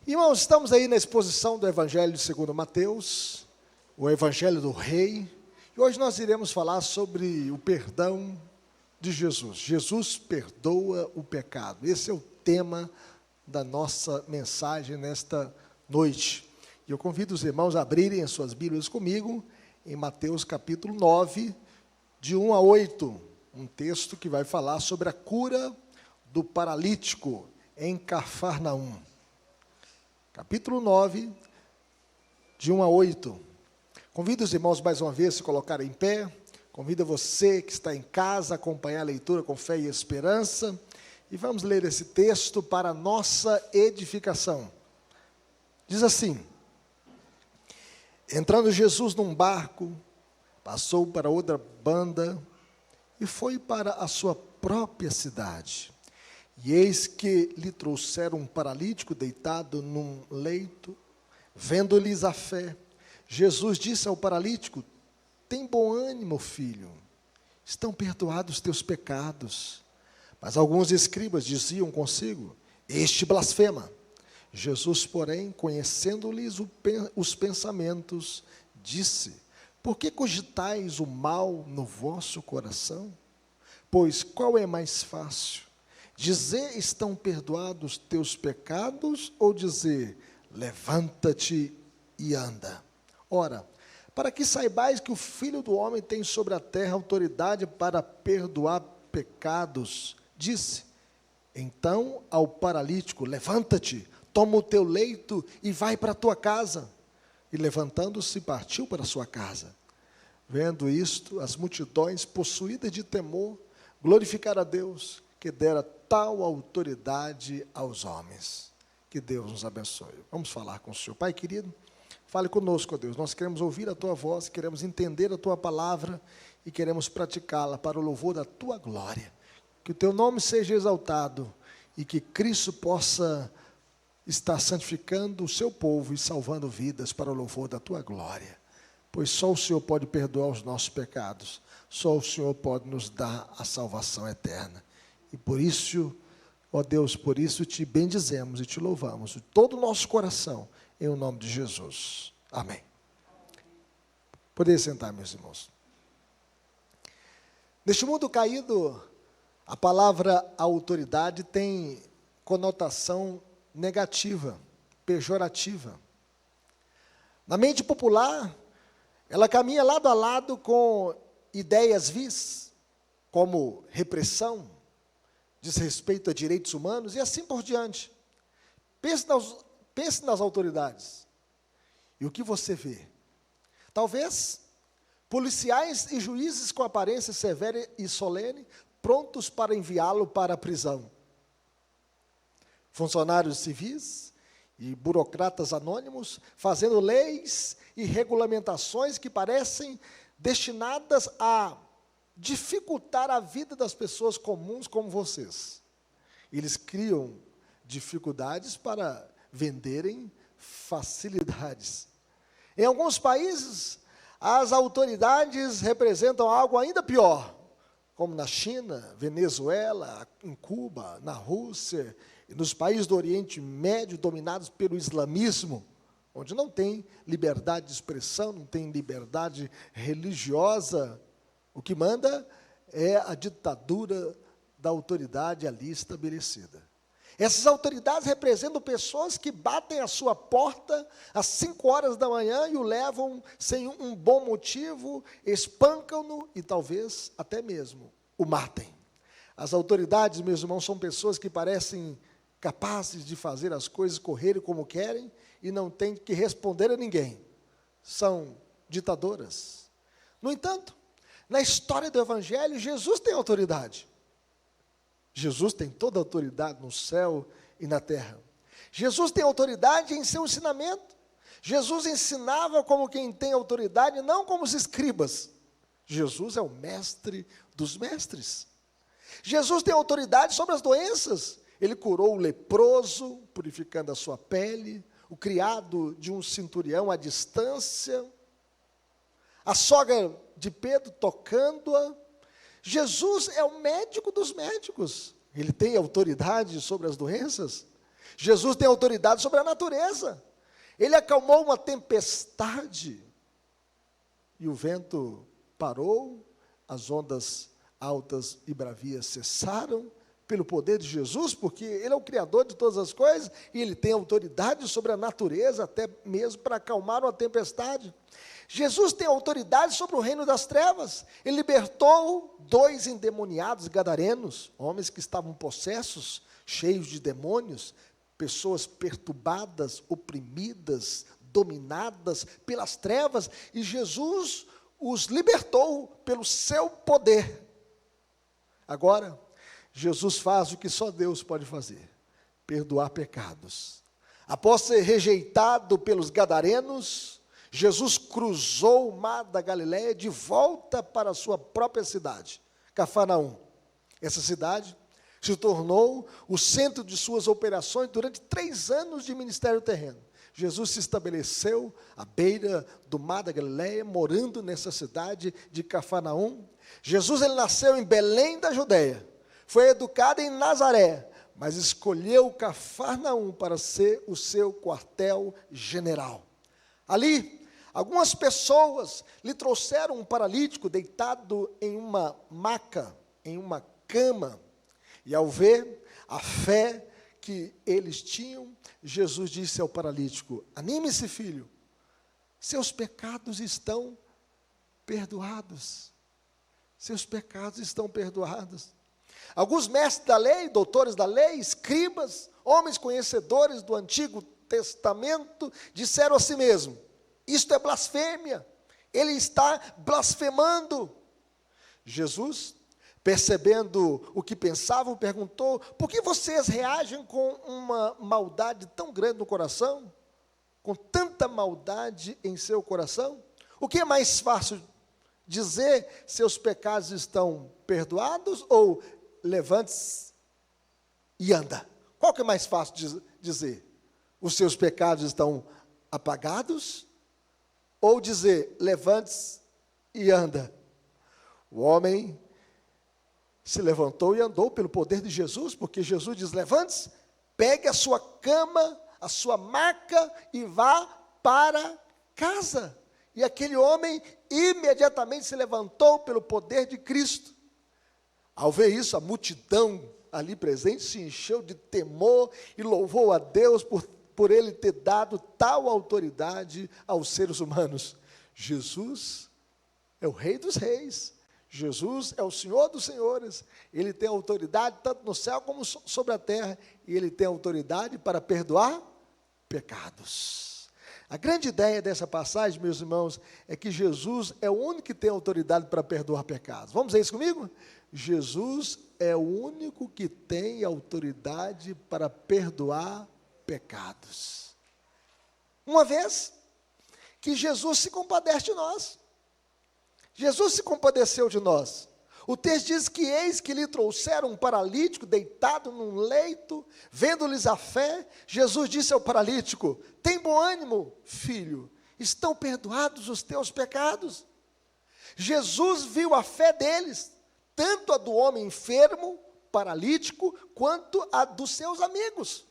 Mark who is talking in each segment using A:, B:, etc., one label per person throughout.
A: Irmãos, estamos aí na exposição do Evangelho segundo Mateus, o Evangelho do Rei, e hoje nós iremos falar sobre o perdão de Jesus. Jesus perdoa o pecado. Esse é o tema da nossa mensagem nesta noite. E eu convido os irmãos a abrirem as suas Bíblias comigo, em Mateus capítulo 9, de 1 a 8, um texto que vai falar sobre a cura do paralítico em Cafarnaum. Capítulo 9, de 1 a 8. Convido os irmãos mais uma vez a se colocarem em pé. Convido você que está em casa a acompanhar a leitura com fé e esperança. E vamos ler esse texto para a nossa edificação. Diz assim: entrando Jesus num barco, passou para outra banda e foi para a sua própria cidade. E eis que lhe trouxeram um paralítico deitado num leito. Vendo-lhes a fé, Jesus disse ao paralítico: tem bom ânimo, filho, estão perdoados os teus pecados. Mas alguns escribas diziam consigo: este blasfema. Jesus, porém, conhecendo-lhes os pensamentos, disse: por que cogitais o mal no vosso coração? Pois qual é mais fácil? Dizer estão perdoados teus pecados, ou dizer levanta-te e anda? Ora, para que saibais que o Filho do Homem tem sobre a terra autoridade para perdoar pecados, disse então ao paralítico: levanta-te, toma o teu leito e vai para a tua casa. E levantando-se, partiu para a sua casa. Vendo isto, as multidões, possuídas de temor, glorificaram a Deus, que dera tal autoridade aos homens. Que Deus nos abençoe. Vamos falar com o Senhor. Pai querido, fale conosco, ó Deus. Nós queremos ouvir a Tua voz, queremos entender a Tua palavra e queremos praticá-la para o louvor da Tua glória. Que o Teu nome seja exaltado e que Cristo possa estar santificando o Seu povo e salvando vidas para o louvor da Tua glória. Pois só o Senhor pode perdoar os nossos pecados. Só o Senhor pode nos dar a salvação eterna. E por isso, ó Deus, por isso te bendizemos e te louvamos de todo o nosso coração, em o nome de Jesus. Amém. Podeis sentar, meus irmãos. Neste mundo caído, a palavra autoridade tem conotação negativa, pejorativa. Na mente popular, ela caminha lado a lado com ideias vis, como repressão, desrespeito a direitos humanos e assim por diante. Pense nas autoridades. E o que você vê? Talvez policiais e juízes com aparência severa e solene, prontos para enviá-lo para a prisão. Funcionários civis e burocratas anônimos, fazendo leis e regulamentações que parecem destinadas a dificultar a vida das pessoas comuns como vocês. Eles criam dificuldades para venderem facilidades. Em alguns países, as autoridades representam algo ainda pior, como na China, Venezuela, em Cuba, na Rússia, e nos países do Oriente Médio dominados pelo islamismo, onde não tem liberdade de expressão, não tem liberdade religiosa. O que manda é a ditadura da autoridade ali estabelecida. Essas autoridades representam pessoas que batem à sua porta às 5 horas da manhã e o levam sem um bom motivo, espancam-no e talvez até mesmo o matem. As autoridades, meus irmãos, são pessoas que parecem capazes de fazer as coisas correrem como querem e não têm que responder a ninguém. São ditadoras. No entanto, na história do Evangelho, Jesus tem autoridade. Jesus tem toda a autoridade no céu e na terra. Jesus tem autoridade em seu ensinamento. Jesus ensinava como quem tem autoridade, não como os escribas. Jesus é o mestre dos mestres. Jesus tem autoridade sobre as doenças. Ele curou o leproso, purificando a sua pele, o criado de um centurião à distância, a sogra de Pedro tocando-a. Jesus é o médico dos médicos. Ele tem autoridade sobre as doenças. Jesus tem autoridade sobre a natureza. Ele acalmou uma tempestade e o vento parou, as ondas altas e bravias cessaram pelo poder de Jesus, porque Ele é o Criador de todas as coisas e Ele tem autoridade sobre a natureza, até mesmo para acalmar uma tempestade. Jesus tem autoridade sobre o reino das trevas. Ele libertou 2 endemoniados gadarenos, homens que estavam possessos, cheios de demônios, pessoas perturbadas, oprimidas, dominadas pelas trevas, e Jesus os libertou pelo seu poder. Agora, Jesus faz o que só Deus pode fazer: perdoar pecados. Após ser rejeitado pelos gadarenos, Jesus cruzou o mar da Galileia de volta para a sua própria cidade, Cafarnaum. Essa cidade se tornou o centro de suas operações durante 3 anos de ministério terreno. Jesus se estabeleceu à beira do mar da Galileia, morando nessa cidade de Cafarnaum. Jesus ele nasceu em Belém da Judeia, foi educado em Nazaré, mas escolheu Cafarnaum para ser o seu quartel-general. Ali, algumas pessoas lhe trouxeram um paralítico deitado em uma maca, em uma cama. E ao ver a fé que eles tinham, Jesus disse ao paralítico: anime-se, filho, seus pecados estão perdoados. Seus pecados estão perdoados. Alguns mestres da lei, doutores da lei, escribas, homens conhecedores do Antigo Testamento, disseram a si mesmo: isto é blasfêmia, ele está blasfemando. Jesus, percebendo o que pensavam, perguntou: por que vocês reagem com uma maldade tão grande no coração? Com tanta maldade em seu coração? O que é mais fácil dizer: seus pecados estão perdoados, ou levante-se e anda? Qual que é mais fácil dizer? Os seus pecados estão apagados? Ou dizer: levante-se e anda? O homem se levantou e andou pelo poder de Jesus, porque Jesus diz: levante-se, pegue a sua cama, a sua maca e vá para casa. E aquele homem imediatamente se levantou pelo poder de Cristo. Ao ver isso, a multidão ali presente se encheu de temor e louvou a Deus por Ele ter dado tal autoridade aos seres humanos. Jesus é o Rei dos Reis. Jesus é o Senhor dos Senhores. Ele tem autoridade tanto no céu como sobre a terra. E Ele tem autoridade para perdoar pecados. A grande ideia dessa passagem, meus irmãos, é que Jesus é o único que tem autoridade para perdoar pecados. Vamos ver isso comigo? Jesus é o único que tem autoridade para perdoar pecados. Uma vez que Jesus se compadece de nós. Jesus se compadeceu de nós. O texto diz que eis que lhe trouxeram um paralítico deitado num leito, vendo-lhes a fé, Jesus disse ao paralítico: tem bom ânimo, filho, estão perdoados os teus pecados. Jesus viu a fé deles, tanto a do homem enfermo, paralítico, quanto a dos seus amigos.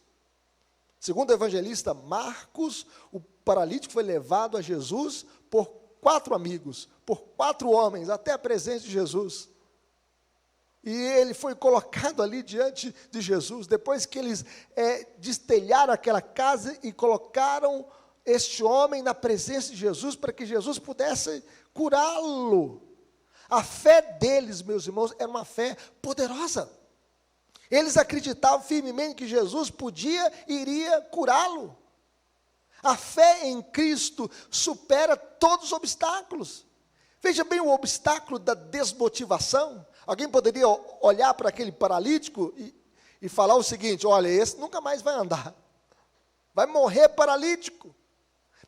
A: Segundo o evangelista Marcos, o paralítico foi levado a Jesus por 4 amigos, por 4 homens, até a presença de Jesus. E ele foi colocado ali diante de Jesus, depois que eles destelharam aquela casa e colocaram este homem na presença de Jesus, para que Jesus pudesse curá-lo. A fé deles, meus irmãos, era uma fé poderosa. Eles acreditavam firmemente que Jesus podia e iria curá-lo. A fé em Cristo supera todos os obstáculos. Veja bem o obstáculo da desmotivação. Alguém poderia olhar para aquele paralítico e falar o seguinte: olha, esse nunca mais vai andar, vai morrer paralítico.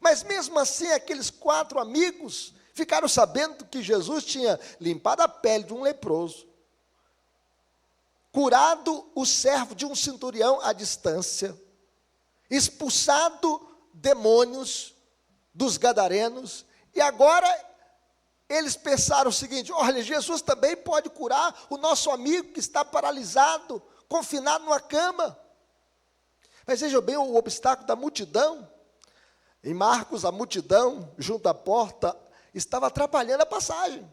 A: Mas mesmo assim, aqueles 4 amigos ficaram sabendo que Jesus tinha limpado a pele de um leproso, curado o servo de um centurião à distância, expulsado demônios dos gadarenos, e agora eles pensaram o seguinte: olha, Jesus também pode curar o nosso amigo que está paralisado, confinado numa cama. Mas veja bem o obstáculo da multidão. Em Marcos, a multidão, junto à porta, estava atrapalhando a passagem.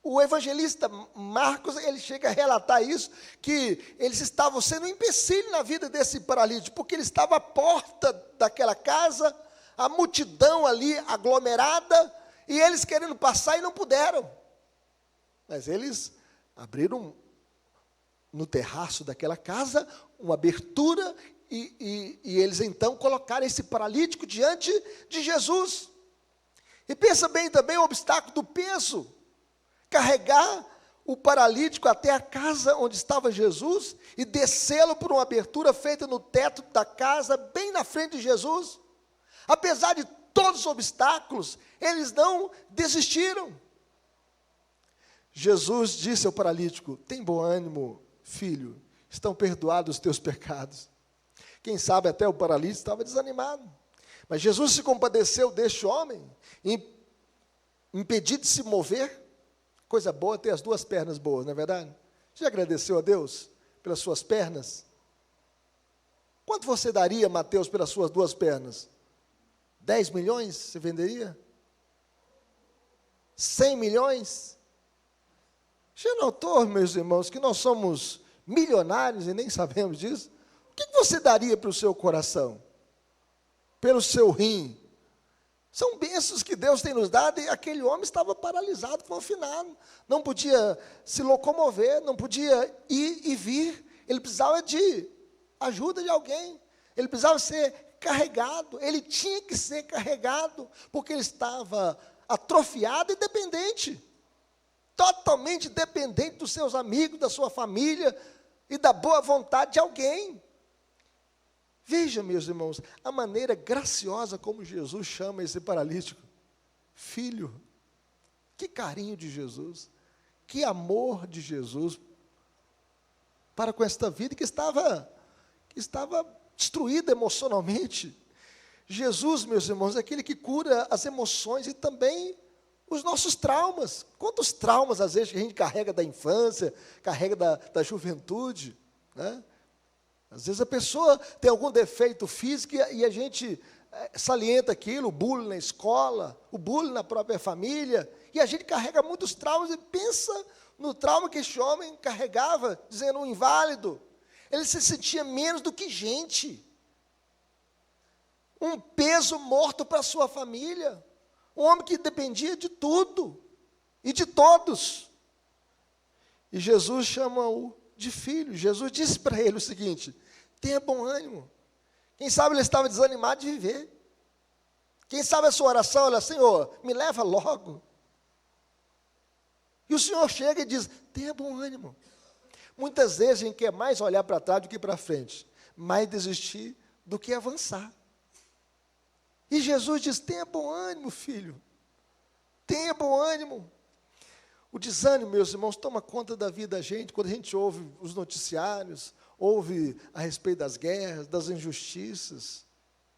A: O evangelista Marcos, ele chega a relatar isso, que eles estavam sendo um empecilho na vida desse paralítico, porque ele estava à porta daquela casa, a multidão ali aglomerada, e eles querendo passar e não puderam. Mas eles abriram no terraço daquela casa uma abertura, e eles então colocaram esse paralítico diante de Jesus. E pensa bem também o obstáculo do peso. Carregar o paralítico até a casa onde estava Jesus e descê-lo por uma abertura feita no teto da casa, bem na frente de Jesus. Apesar de todos os obstáculos, eles não desistiram. Jesus disse ao paralítico: tem bom ânimo, filho, estão perdoados os teus pecados. Quem sabe até o paralítico estava desanimado. Mas Jesus se compadeceu deste homem, impedido de se mover. Coisa boa ter as duas pernas boas, não é verdade? Você já agradeceu a Deus pelas suas pernas? Quanto você daria, Mateus, pelas suas duas pernas? 10 milhões você venderia? 100 milhões? Já notou, meus irmãos, que nós somos milionários e nem sabemos disso? O que você daria para o seu coração? Pelo seu rim? São bênçãos que Deus tem nos dado, e aquele homem estava paralisado, confinado, não podia se locomover, não podia ir e vir, ele precisava de ajuda de alguém, ele precisava ser carregado, ele tinha que ser carregado, porque ele estava atrofiado e dependente, totalmente dependente dos seus amigos, da sua família, e da boa vontade de alguém. Veja, meus irmãos, a maneira graciosa como Jesus chama esse paralítico. Filho, que carinho de Jesus, que amor de Jesus para com esta vida que estava destruída emocionalmente. Jesus, meus irmãos, é aquele que cura as emoções e também os nossos traumas. Quantos traumas, às vezes, que a gente carrega da infância, carrega da juventude, né? Às vezes a pessoa tem algum defeito físico e a gente salienta aquilo, o bullying na escola, o bullying na própria família, e a gente carrega muitos traumas e pensa no trauma que esse homem carregava, dizendo um inválido. Ele se sentia menos do que gente, um peso morto para a sua família, um homem que dependia de tudo e de todos. E Jesus chama-o de filho. Jesus disse para ele o seguinte: tenha bom ânimo. Quem sabe ele estava desanimado de viver. Quem sabe a sua oração, olha, Senhor, me leva logo. E o Senhor chega e diz: tenha bom ânimo. Muitas vezes a gente quer mais olhar para trás do que para frente, mais desistir do que avançar. E Jesus diz: tenha bom ânimo, filho. Tenha bom ânimo. O desânimo, meus irmãos, toma conta da vida da gente, quando a gente ouve os noticiários, ouve a respeito das guerras, das injustiças,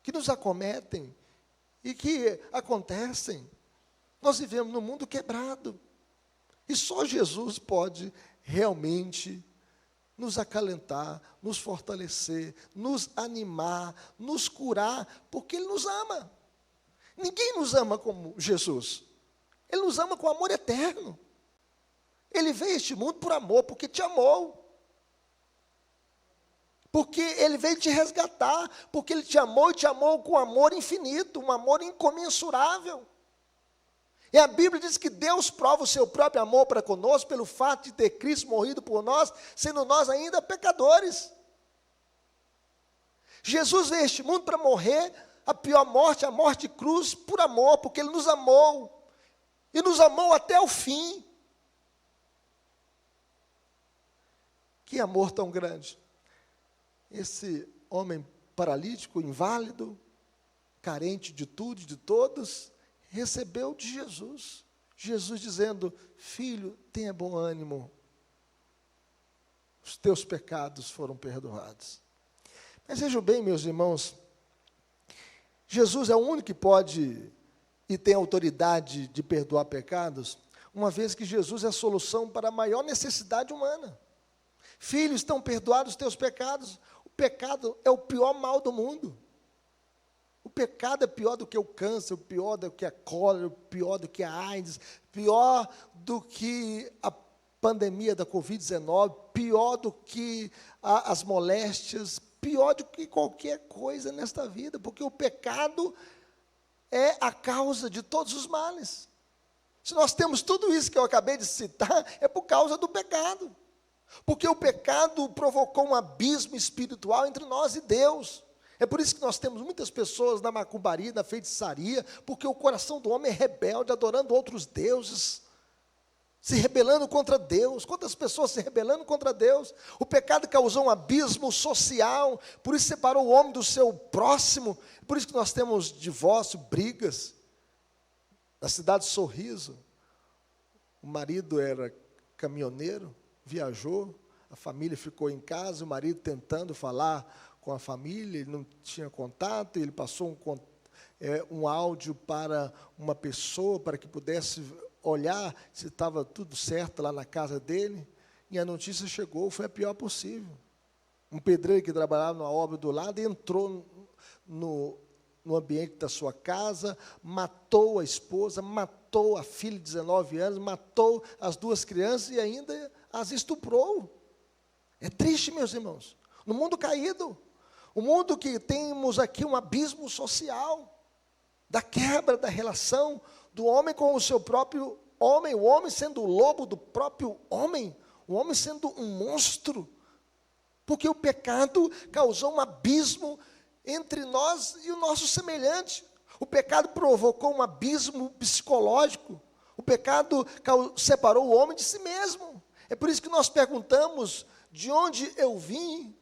A: que nos acometem e que acontecem. Nós vivemos num mundo quebrado, e só Jesus pode realmente nos acalentar, nos fortalecer, nos animar, nos curar, porque Ele nos ama. Ninguém nos ama como Jesus. Ele nos ama com amor eterno. Ele veio a este mundo por amor, porque te amou. Porque Ele veio te resgatar, porque Ele te amou e te amou com amor infinito, um amor incomensurável. E a Bíblia diz que Deus prova o seu próprio amor para conosco, pelo fato de ter Cristo morrido por nós, sendo nós ainda pecadores. Jesus veio a este mundo para morrer a pior morte, a morte de cruz, por amor, porque Ele nos amou. E nos amou até o fim. Que amor tão grande. Esse homem paralítico, inválido, carente de tudo e de todos, recebeu de Jesus. Jesus dizendo: filho, tenha bom ânimo. Os teus pecados foram perdoados. Mas vejam bem, meus irmãos, Jesus é o único que pode e tem autoridade de perdoar pecados, uma vez que Jesus é a solução para a maior necessidade humana. Filho, estão perdoados os teus pecados. pecado é o pior mal do mundo. O pecado é pior do que o câncer, pior do que a cólera, pior do que a AIDS, pior do que a pandemia da Covid-19, pior do que as moléstias, pior do que qualquer coisa nesta vida, porque o pecado é a causa de todos os males. Se nós temos tudo isso que eu acabei de citar, é por causa do pecado. Porque o pecado provocou um abismo espiritual entre nós e Deus. É por isso que nós temos muitas pessoas na macumbaria, na feitiçaria, porque o coração do homem é rebelde, adorando outros deuses, se rebelando contra Deus. Quantas pessoas se rebelando contra Deus? O pecado causou um abismo social, por isso separou o homem do seu próximo. Por isso que nós temos divórcio, brigas. Na cidade de Sorriso, o marido era caminhoneiro, viajou, a família ficou em casa, o marido tentando falar com a família, ele não tinha contato, ele passou um áudio para uma pessoa, para que pudesse olhar se estava tudo certo lá na casa dele, e a notícia chegou, foi a pior possível. Um pedreiro que trabalhava numa obra do lado entrou no ambiente da sua casa, matou a esposa, matou a filha de 19 anos, matou as duas crianças e ainda as estuprou. É triste, meus irmãos. No mundo caído, o mundo que temos aqui um abismo social, da quebra da relação do homem com o seu próprio homem, o homem sendo o lobo do próprio homem, o homem sendo um monstro, porque o pecado causou um abismo entre nós e o nosso semelhante. O pecado provocou um abismo psicológico, o pecado separou o homem de si mesmo. É por isso que nós perguntamos, de onde eu vim?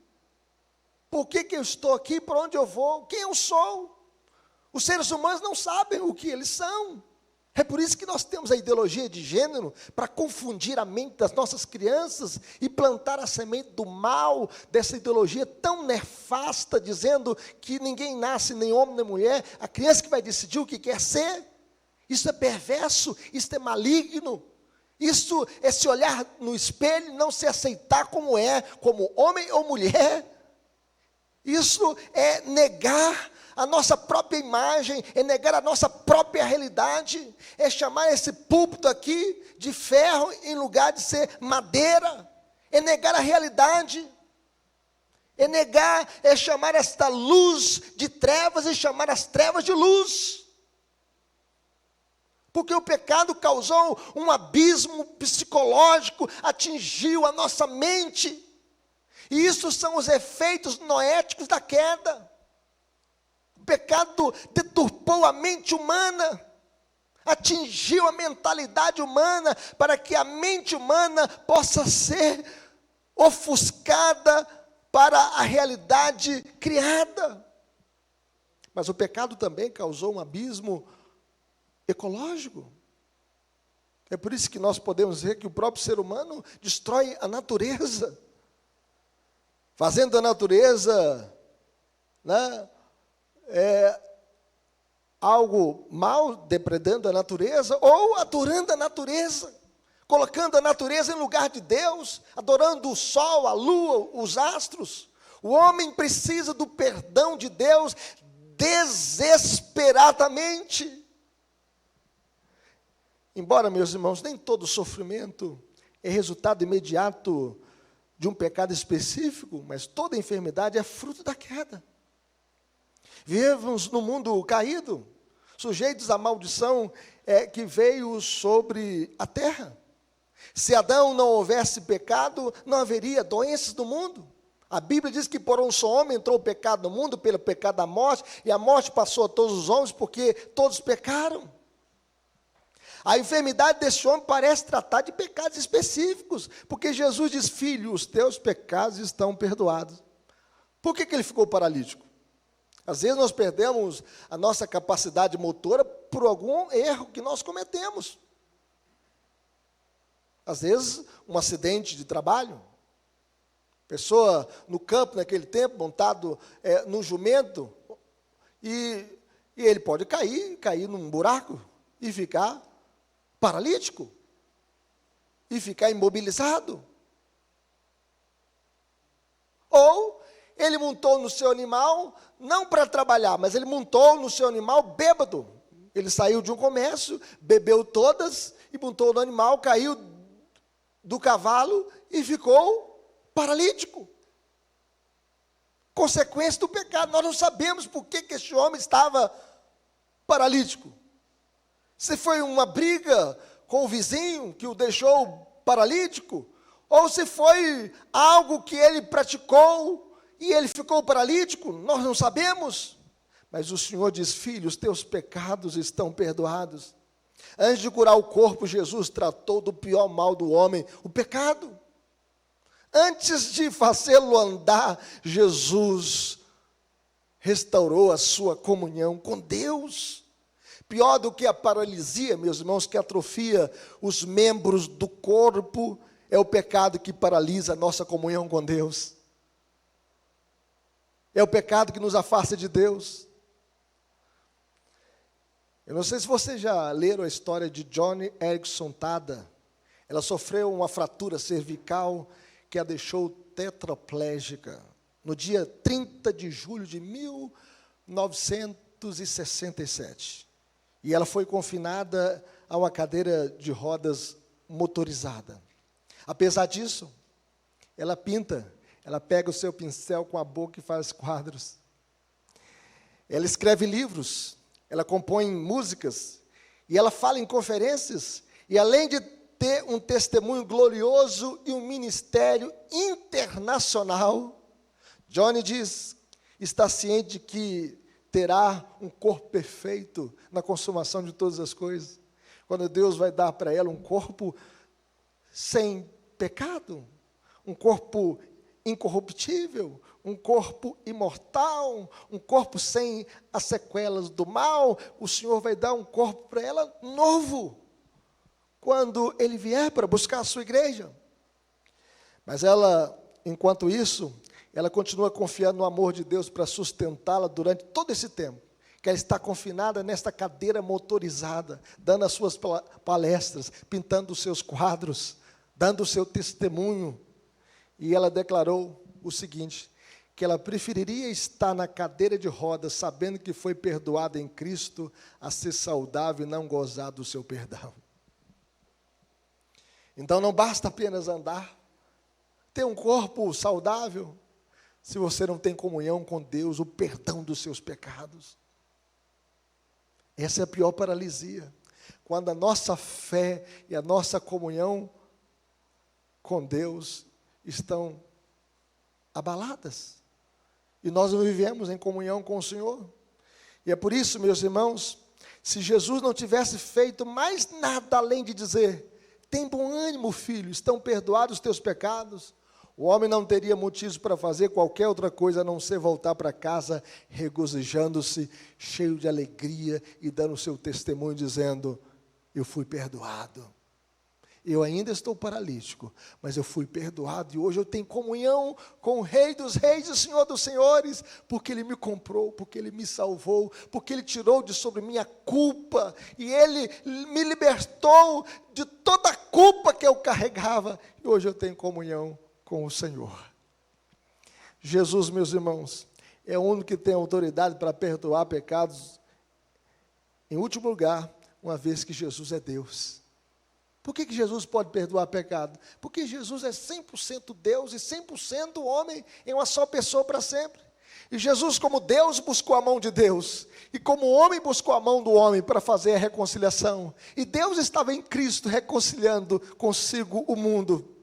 A: Por que eu estou aqui? Para onde eu vou? Quem eu sou? Os seres humanos não sabem o que eles são. É por isso que nós temos a ideologia de gênero, para confundir a mente das nossas crianças e plantar a semente do mal, dessa ideologia tão nefasta, dizendo que ninguém nasce, nem homem nem mulher, a criança que vai decidir o que quer ser. Isso é perverso, isso é maligno. Isso é se olhar no espelho e não se aceitar como é, como homem ou mulher. Isso é negar a nossa própria imagem, é negar a nossa própria realidade, é chamar esse púlpito aqui de ferro em lugar de ser madeira, é negar a realidade, é chamar esta luz de trevas e chamar as trevas de luz. Porque o pecado causou um abismo psicológico, atingiu a nossa mente. E isso são os efeitos noéticos da queda. O pecado deturpou a mente humana, atingiu a mentalidade humana, para que a mente humana possa ser ofuscada para a realidade criada. Mas o pecado também causou um abismo ecológico. É por isso que nós podemos dizer que o próprio ser humano destrói a natureza, fazendo a natureza, né, algo mal, depredando a natureza, ou adorando a natureza, colocando a natureza em lugar de Deus, adorando o sol, a lua, os astros. O homem precisa do perdão de Deus desesperadamente. Embora, meus irmãos, nem todo sofrimento é resultado imediato de um pecado específico, mas toda enfermidade é fruto da queda. Vivemos no mundo caído, sujeitos à maldição que veio sobre a terra. Se Adão não houvesse pecado, não haveria doenças no mundo. A Bíblia diz que por um só homem entrou o pecado no mundo, pelo pecado da morte, e a morte passou a todos os homens, porque todos pecaram. A enfermidade desse homem parece tratar de pecados específicos, porque Jesus diz: filho, os teus pecados estão perdoados. Por que ele ficou paralítico? Às vezes nós perdemos a nossa capacidade motora por algum erro que nós cometemos. Às vezes, um acidente de trabalho. Pessoa no campo, naquele tempo, montado num jumento, e ele pode cair num buraco e ficar paralítico, e ficar imobilizado. Ou ele montou no seu animal, não para trabalhar, mas ele montou no seu animal bêbado. Ele saiu de um comércio, bebeu todas e montou no animal, caiu do cavalo e ficou paralítico. Consequência do pecado. Nós não sabemos por que este homem estava paralítico. Se foi uma briga com o vizinho que o deixou paralítico, ou se foi algo que ele praticou e ele ficou paralítico, nós não sabemos. Mas o Senhor diz: filho, os teus pecados estão perdoados. Antes de curar o corpo, Jesus tratou do pior mal do homem, o pecado. Antes de fazê-lo andar, Jesus restaurou a sua comunhão com Deus. Pior do que a paralisia, meus irmãos, que atrofia os membros do corpo, é o pecado que paralisa a nossa comunhão com Deus. É o pecado que nos afasta de Deus. Eu não sei se vocês já leram a história de Joni Eareckson Tada. Ela sofreu uma fratura cervical que a deixou tetraplégica no dia 30 de julho de 1967. E ela foi confinada a uma cadeira de rodas motorizada. Apesar disso, ela pinta, ela pega o seu pincel com a boca e faz quadros. Ela escreve livros, ela compõe músicas, e ela fala em conferências, e além de ter um testemunho glorioso e um ministério internacional, Joni diz, está ciente de que terá um corpo perfeito na consumação de todas as coisas, quando Deus vai dar para ela um corpo sem pecado, um corpo incorruptível, um corpo imortal, um corpo sem as sequelas do mal. O Senhor vai dar um corpo para ela novo, quando Ele vier para buscar a sua igreja. Mas ela, enquanto isso, ela continua confiando no amor de Deus para sustentá-la durante todo esse tempo, que ela está confinada nesta cadeira motorizada, dando as suas palestras, pintando os seus quadros, dando o seu testemunho. E ela declarou o seguinte, que ela preferiria estar na cadeira de rodas, sabendo que foi perdoada em Cristo, a ser saudável e não gozar do seu perdão. Então não basta apenas andar, ter um corpo saudável, se você não tem comunhão com Deus, o perdão dos seus pecados. Essa é a pior paralisia, quando a nossa fé e a nossa comunhão com Deus estão abaladas, e nós não vivemos em comunhão com o Senhor. E é por isso, meus irmãos, se Jesus não tivesse feito mais nada além de dizer, tem bom ânimo, filho, estão perdoados os teus pecados, o homem não teria motivos para fazer qualquer outra coisa a não ser voltar para casa, regozijando-se, cheio de alegria e dando o seu testemunho, dizendo, eu fui perdoado. Eu ainda estou paralítico, mas eu fui perdoado, e hoje eu tenho comunhão com o Rei dos Reis e o Senhor dos Senhores, porque Ele me comprou, porque Ele me salvou, porque Ele tirou de sobre mim a culpa, e Ele me libertou de toda a culpa que eu carregava, e hoje eu tenho comunhão com o Senhor. Jesus, meus irmãos, é o único que tem autoridade para perdoar pecados, em último lugar, uma vez que Jesus é Deus. Por que Jesus pode perdoar pecado? Porque Jesus é 100% Deus e 100% homem em uma só pessoa para sempre. E Jesus, como Deus, buscou a mão de Deus. E como homem, buscou a mão do homem para fazer a reconciliação. E Deus estava em Cristo reconciliando consigo o mundo.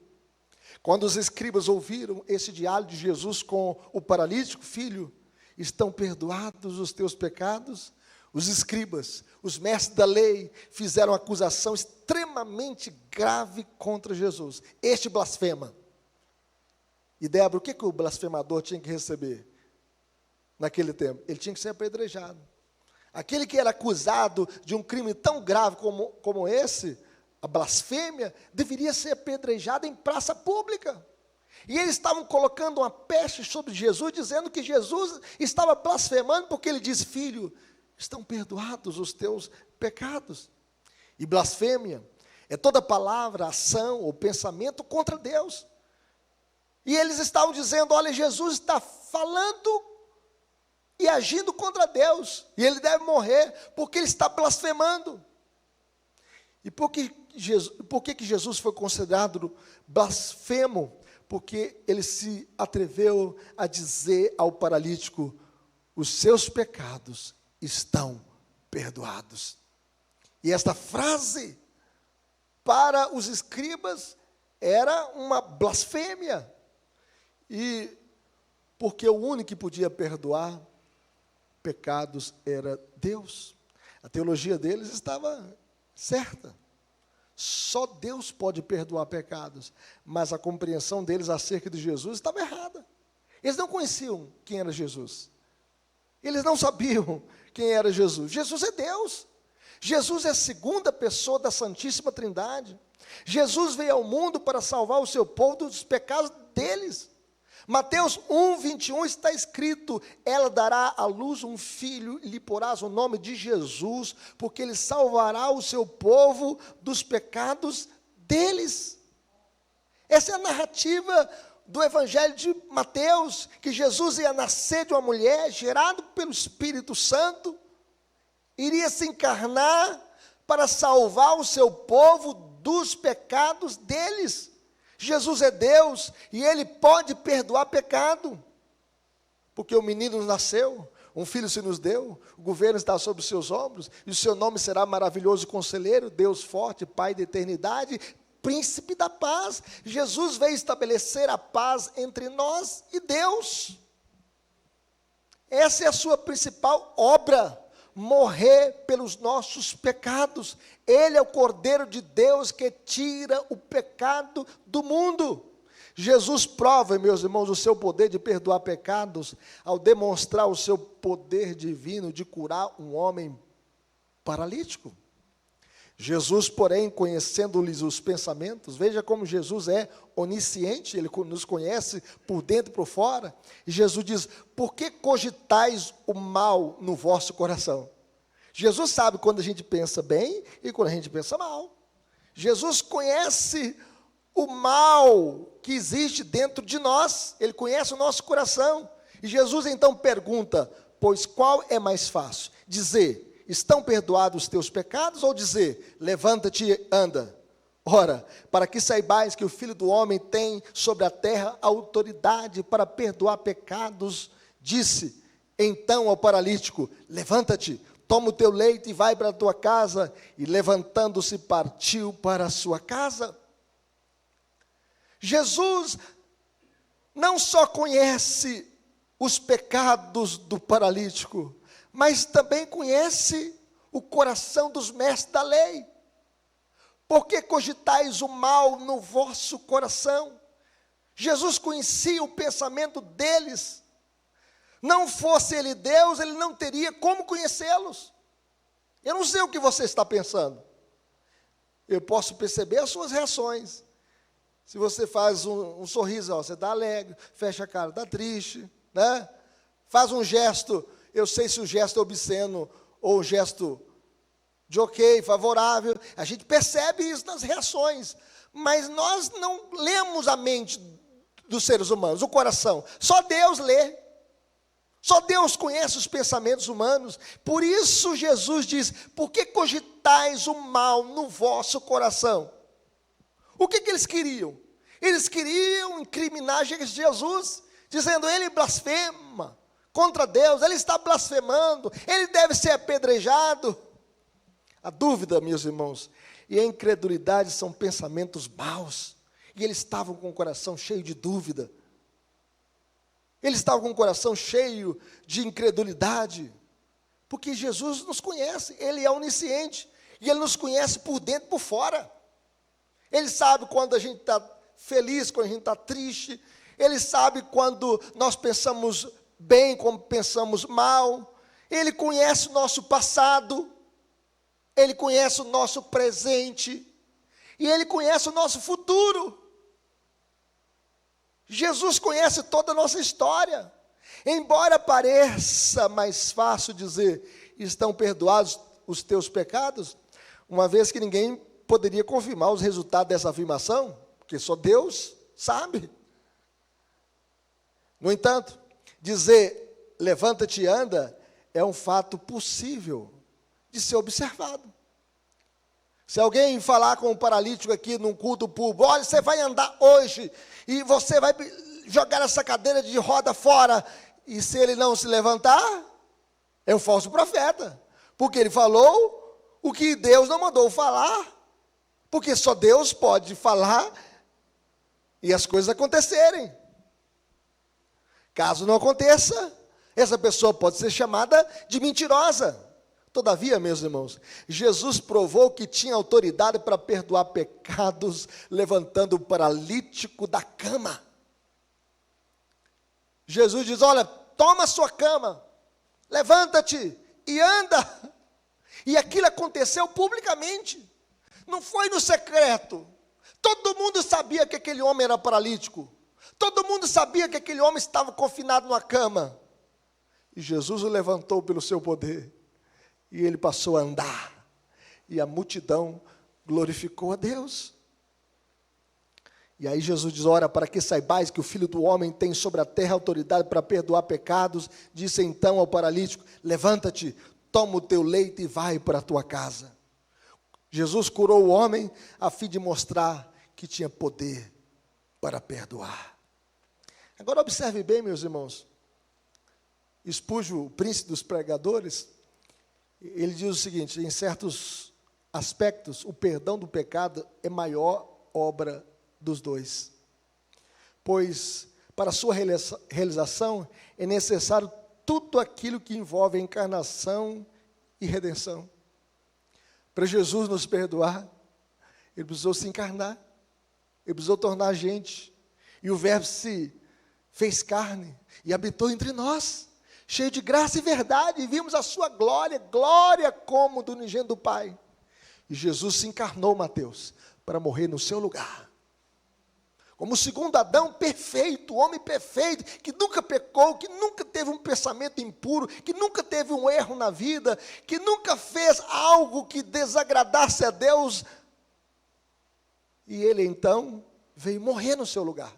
A: Quando os escribas ouviram esse diálogo de Jesus com o paralítico, filho, estão perdoados os teus pecados? Os escribas, os mestres da lei, fizeram uma acusação extremamente grave contra Jesus. Este blasfema. E Débora, o que o blasfemador tinha que receber naquele tempo? Ele tinha que ser apedrejado. Aquele que era acusado de um crime tão grave como esse, a blasfêmia, deveria ser apedrejado em praça pública. E eles estavam colocando uma peste sobre Jesus, dizendo que Jesus estava blasfemando, porque ele disse, filho, estão perdoados os teus pecados. E blasfêmia é toda palavra, ação ou pensamento contra Deus. E eles estavam dizendo: olha, Jesus está falando e agindo contra Deus, e ele deve morrer, porque ele está blasfemando. E por que Jesus foi considerado blasfemo? Porque ele se atreveu a dizer ao paralítico: os seus pecados estão perdoados. E esta frase, para os escribas, era uma blasfêmia. E porque o único que podia perdoar pecados era Deus. A teologia deles estava certa. Só Deus pode perdoar pecados. Mas a compreensão deles acerca de Jesus estava errada. Eles não conheciam quem era Jesus. Eles não sabiam quem era Jesus. Jesus é Deus. Jesus é a segunda pessoa da Santíssima Trindade. Jesus veio ao mundo para salvar o seu povo dos pecados deles. Mateus 1:21 está escrito: ela dará à luz um filho e lhe porás o nome de Jesus, porque ele salvará o seu povo dos pecados deles. Essa é a narrativa do Evangelho de Mateus, que Jesus ia nascer de uma mulher, gerado pelo Espírito Santo, iria se encarnar para salvar o seu povo dos pecados deles. Jesus é Deus e Ele pode perdoar pecado, porque o menino nasceu, um filho se nos deu, o governo está sobre os seus ombros, e o seu nome será maravilhoso conselheiro, Deus forte, Pai da eternidade, príncipe da paz. Jesus veio estabelecer a paz entre nós e Deus. Essa é a sua principal obra, morrer pelos nossos pecados. Ele é o Cordeiro de Deus que tira o pecado do mundo. Jesus prova, meus irmãos, o seu poder de perdoar pecados, ao demonstrar o seu poder divino de curar um homem paralítico. Jesus, porém, conhecendo-lhes os pensamentos, veja como Jesus é onisciente, Ele nos conhece por dentro e por fora, e Jesus diz: por que cogitais o mal no vosso coração? Jesus sabe quando a gente pensa bem e quando a gente pensa mal. Jesus conhece o mal que existe dentro de nós, Ele conhece o nosso coração, e Jesus então pergunta: pois qual é mais fácil? Dizer: estão perdoados os teus pecados, ou dizer: levanta-te e anda? Ora, para que saibais que o Filho do Homem tem sobre a terra autoridade para perdoar pecados, disse então ao paralítico: levanta-te, toma o teu leito e vai para a tua casa. E levantando-se partiu para a sua casa. Jesus não só conhece os pecados do paralítico, mas também conhece o coração dos mestres da lei. Por que cogitais o mal no vosso coração? Jesus conhecia o pensamento deles. Não fosse Ele Deus, Ele não teria como conhecê-los. Eu não sei o que você está pensando. Eu posso perceber as suas reações. Se você faz um sorriso, você está alegre, fecha a cara, está triste, né? Faz um gesto, eu sei se o gesto é obsceno ou um gesto de ok, favorável. A gente percebe isso nas reações, mas nós não lemos a mente dos seres humanos, o coração. Só Deus lê. Só Deus conhece os pensamentos humanos. Por isso Jesus diz: por que cogitais o mal no vosso coração? O que eles queriam? Eles queriam incriminar Jesus, dizendo: ele blasfema contra Deus, ele está blasfemando, ele deve ser apedrejado. A dúvida, meus irmãos, e a incredulidade são pensamentos maus, e eles estavam com o coração cheio de dúvida, eles estavam com o coração cheio de incredulidade, porque Jesus nos conhece, Ele é onisciente, e Ele nos conhece por dentro e por fora. Ele sabe quando a gente está feliz, quando a gente está triste, Ele sabe quando nós pensamos bem, quando pensamos mal, Ele conhece o nosso passado, Ele conhece o nosso presente, e Ele conhece o nosso futuro. Jesus conhece toda a nossa história. Embora pareça mais fácil dizer: estão perdoados os teus pecados, uma vez que ninguém poderia confirmar os resultados dessa afirmação, porque só Deus sabe. No entanto, dizer levanta-te e anda é um fato possível de ser observado. Se alguém falar com um paralítico aqui num culto público, olha, você vai andar hoje e você vai jogar essa cadeira de roda fora, e se ele não se levantar, é um falso profeta, porque ele falou o que Deus não mandou falar, porque só Deus pode falar e as coisas acontecerem. Caso não aconteça, essa pessoa pode ser chamada de mentirosa. Todavia, meus irmãos, Jesus provou que tinha autoridade para perdoar pecados, levantando o paralítico da cama. Jesus diz, olha, toma a sua cama, levanta-te e anda. E aquilo aconteceu publicamente, não foi no secreto. Todo mundo sabia que aquele homem era paralítico. Todo mundo sabia que aquele homem estava confinado numa cama. E Jesus o levantou pelo seu poder. E ele passou a andar. E a multidão glorificou a Deus. E aí Jesus diz, ora, para que saibais que o Filho do Homem tem sobre a terra autoridade para perdoar pecados, disse então ao paralítico, levanta-te, toma o teu leito e vai para a tua casa. Jesus curou o homem a fim de mostrar que tinha poder para perdoar. Agora observe bem, meus irmãos. Spurgeon, o príncipe dos pregadores, ele diz o seguinte, em certos aspectos, o perdão do pecado é maior obra dos dois. Pois, para sua realização, é necessário tudo aquilo que envolve a encarnação e redenção. Para Jesus nos perdoar, ele precisou se encarnar, ele precisou tornar gente, e o verbo se fez carne e habitou entre nós, cheio de graça e verdade, e vimos a sua glória, glória como do unigênito do Pai. E Jesus se encarnou, Mateus, para morrer no seu lugar. Como o segundo Adão perfeito, o homem perfeito, que nunca pecou, que nunca teve um pensamento impuro, que nunca teve um erro na vida, que nunca fez algo que desagradasse a Deus. E ele então veio morrer no seu lugar.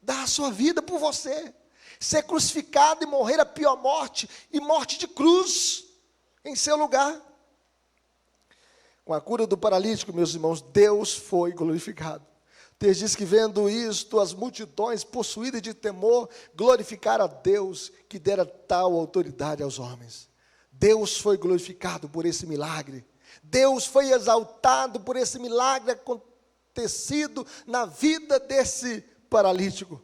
A: Dar a sua vida por você. Ser crucificado e morrer a pior morte, e morte de cruz, em seu lugar. Com a cura do paralítico, meus irmãos, Deus foi glorificado. O texto diz que vendo isto, as multidões, possuídas de temor, glorificaram a Deus, que dera tal autoridade aos homens. Deus foi glorificado por esse milagre. Deus foi exaltado por esse milagre acontecido na vida desse paralítico.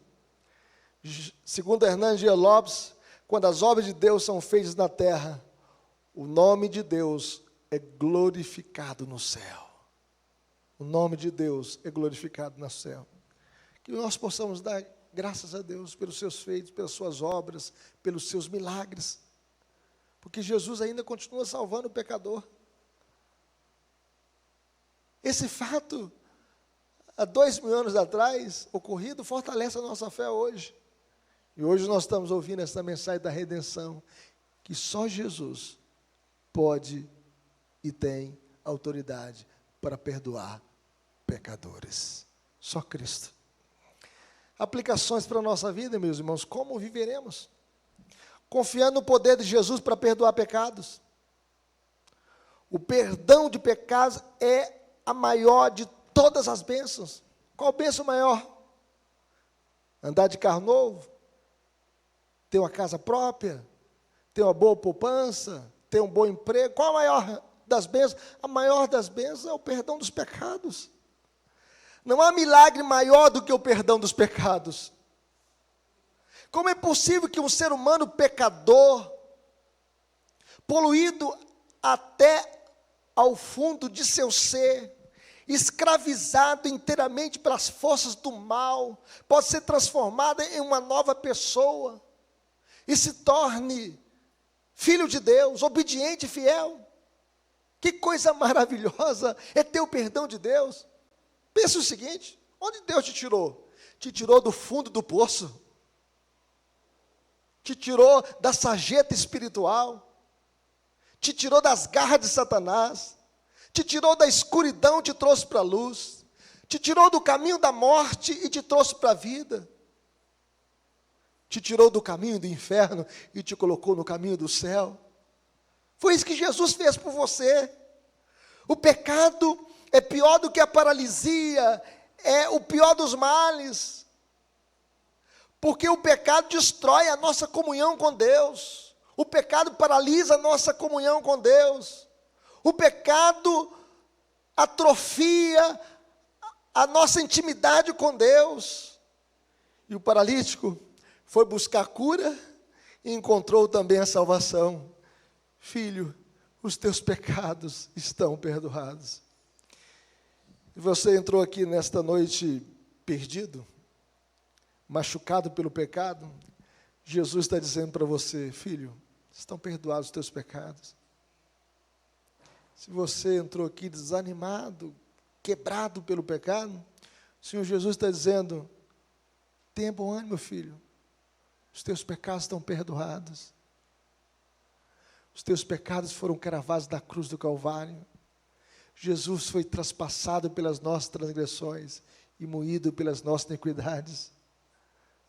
A: Segundo Hernán G. Lopes, quando as obras de Deus são feitas na terra, o nome de Deus é glorificado no céu. O nome de Deus é glorificado no céu. Que nós possamos dar graças a Deus pelos seus feitos, pelas suas obras, pelos seus milagres. Porque Jesus ainda continua salvando o pecador. Esse fato, há 2000 anos atrás, ocorrido, fortalece a nossa fé hoje. E hoje nós estamos ouvindo essa mensagem da redenção, que só Jesus pode e tem autoridade para perdoar pecadores. Só Cristo. Aplicações para a nossa vida, meus irmãos, como viveremos? Confiando no poder de Jesus para perdoar pecados. O perdão de pecados é a maior de todas as bênçãos. Qual bênção maior? Andar de carro novo? Ter uma casa própria? Ter uma boa poupança? Ter um bom emprego? Qual a maior das bênçãos? A maior das bênçãos é o perdão dos pecados. Não há milagre maior do que o perdão dos pecados. Como é possível que um ser humano pecador, poluído até ao fundo de seu ser, escravizado inteiramente pelas forças do mal, pode ser transformado em uma nova pessoa e se torne filho de Deus, obediente e fiel? Que coisa maravilhosa é ter o perdão de Deus. Pensa o seguinte, onde Deus te tirou? Te tirou do fundo do poço. Te tirou da sarjeta espiritual. Te tirou das garras de Satanás. Te tirou da escuridão, te trouxe para a luz. Te tirou do caminho da morte e te trouxe para a vida. te tirou do caminho do inferno e te colocou no caminho do céu. Foi isso que Jesus fez por você. O pecado é pior do que a paralisia, é o pior dos males, porque o pecado destrói a nossa comunhão com Deus, o pecado paralisa a nossa comunhão com Deus, o pecado atrofia a nossa intimidade com Deus. E o paralítico foi buscar cura e encontrou também a salvação. Filho, os teus pecados estão perdoados. E você entrou aqui nesta noite perdido, machucado pelo pecado, Jesus está dizendo para você: filho, estão perdoados os teus pecados. Se você entrou aqui desanimado, quebrado pelo pecado, o Senhor Jesus está dizendo: tenha bom ânimo, filho, os teus pecados estão perdoados. Os teus pecados foram cravados na cruz do Calvário. Jesus foi traspassado pelas nossas transgressões e moído pelas nossas iniquidades.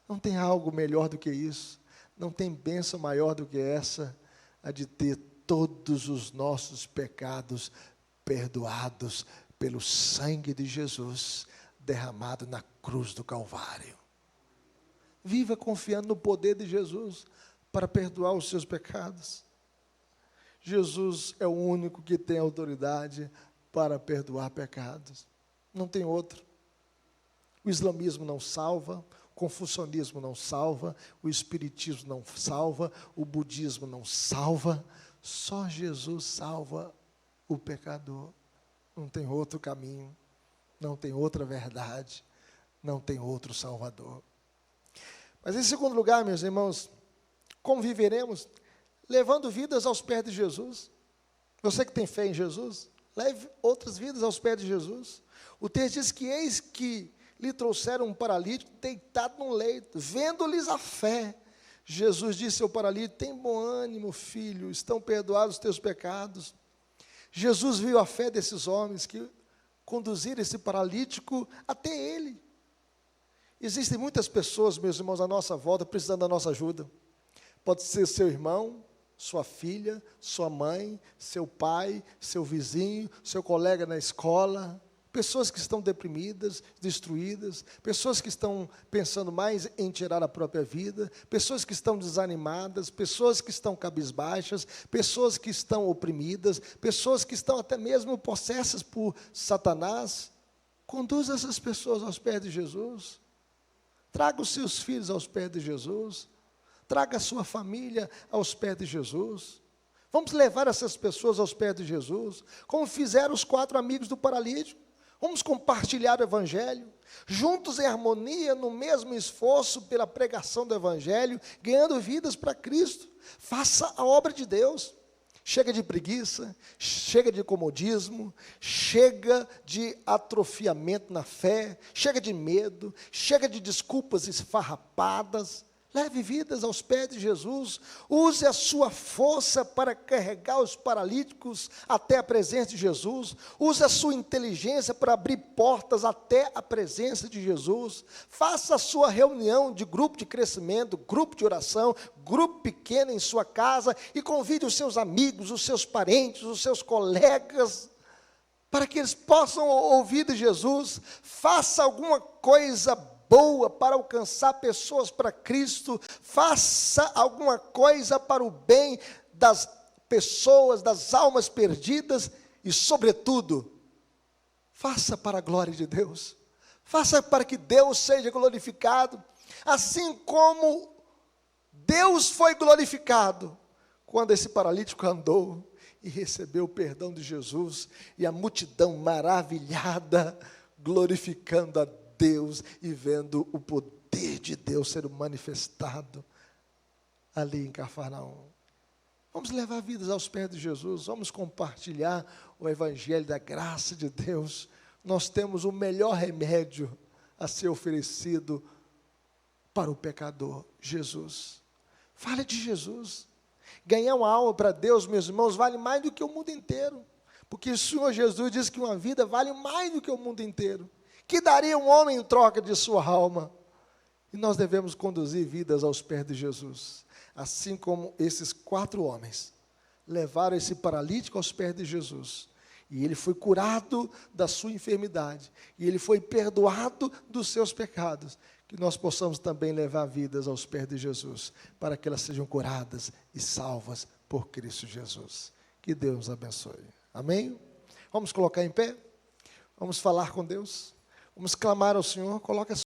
A: Não tem algo melhor do que isso. Não tem bênção maior do que essa, a de ter todos os nossos pecados perdoados pelo sangue de Jesus derramado na cruz do Calvário. Viva confiando no poder de Jesus para perdoar os seus pecados. Jesus é o único que tem autoridade para perdoar pecados. Não tem outro. O islamismo não salva, o confucionismo não salva, o espiritismo não salva, o budismo não salva. Só Jesus salva o pecador. Não tem outro caminho, não tem outra verdade, não tem outro Salvador. Mas em segundo lugar, meus irmãos, como viveremos? Levando vidas aos pés de Jesus. Você que tem fé em Jesus, leve outras vidas aos pés de Jesus. O texto diz que eis que lhe trouxeram um paralítico deitado num leito, vendo-lhes a fé. Jesus disse ao paralítico: tem bom ânimo, filho, estão perdoados os teus pecados. Jesus viu a fé desses homens que conduziram esse paralítico até ele. Existem muitas pessoas, meus irmãos, à nossa volta, precisando da nossa ajuda. Pode ser seu irmão, sua filha, sua mãe, seu pai, seu vizinho, seu colega na escola, pessoas que estão deprimidas, destruídas, pessoas que estão pensando mais em tirar a própria vida, pessoas que estão desanimadas, pessoas que estão cabisbaixas, pessoas que estão oprimidas, pessoas que estão até mesmo possessas por Satanás. Conduza essas pessoas aos pés de Jesus. Traga os seus filhos aos pés de Jesus. Traga a sua família aos pés de Jesus. Vamos levar essas pessoas aos pés de Jesus, como fizeram os 4 amigos do paralítico. Vamos compartilhar o Evangelho, juntos em harmonia, no mesmo esforço pela pregação do Evangelho, ganhando vidas para Cristo. Faça a obra de Deus. Chega de preguiça, chega de comodismo, chega de atrofiamento na fé, chega de medo, chega de desculpas esfarrapadas. Leve vidas aos pés de Jesus, use a sua força para carregar os paralíticos até a presença de Jesus, use a sua inteligência para abrir portas até a presença de Jesus, faça a sua reunião de grupo de crescimento, grupo de oração, grupo pequeno em sua casa e convide os seus amigos, os seus parentes, os seus colegas, para que eles possam ouvir de Jesus. Faça alguma coisa boa para alcançar pessoas para Cristo, faça alguma coisa para o bem das pessoas, das almas perdidas e, sobretudo, faça para a glória de Deus, faça para que Deus seja glorificado, assim como Deus foi glorificado quando esse paralítico andou e recebeu o perdão de Jesus, e a multidão maravilhada, glorificando a Deus e vendo o poder de Deus ser manifestado ali em Cafarnaum. Vamos levar vidas aos pés de Jesus, vamos compartilhar o Evangelho da graça de Deus. Nós temos o melhor remédio a ser oferecido para o pecador: Jesus. Fale de Jesus. Ganhar uma alma para Deus, meus irmãos, vale mais do que o mundo inteiro, porque o Senhor Jesus diz que uma vida vale mais do que o mundo inteiro. Que daria um homem em troca de sua alma? E nós devemos conduzir vidas aos pés de Jesus, assim como esses 4 homens levaram esse paralítico aos pés de Jesus. E ele foi curado da sua enfermidade. E ele foi perdoado dos seus pecados. Que nós possamos também levar vidas aos pés de Jesus, para que elas sejam curadas e salvas por Cristo Jesus. Que Deus nos abençoe. Amém? Vamos colocar em pé? Vamos falar com Deus? Vamos clamar ao Senhor? Coloque a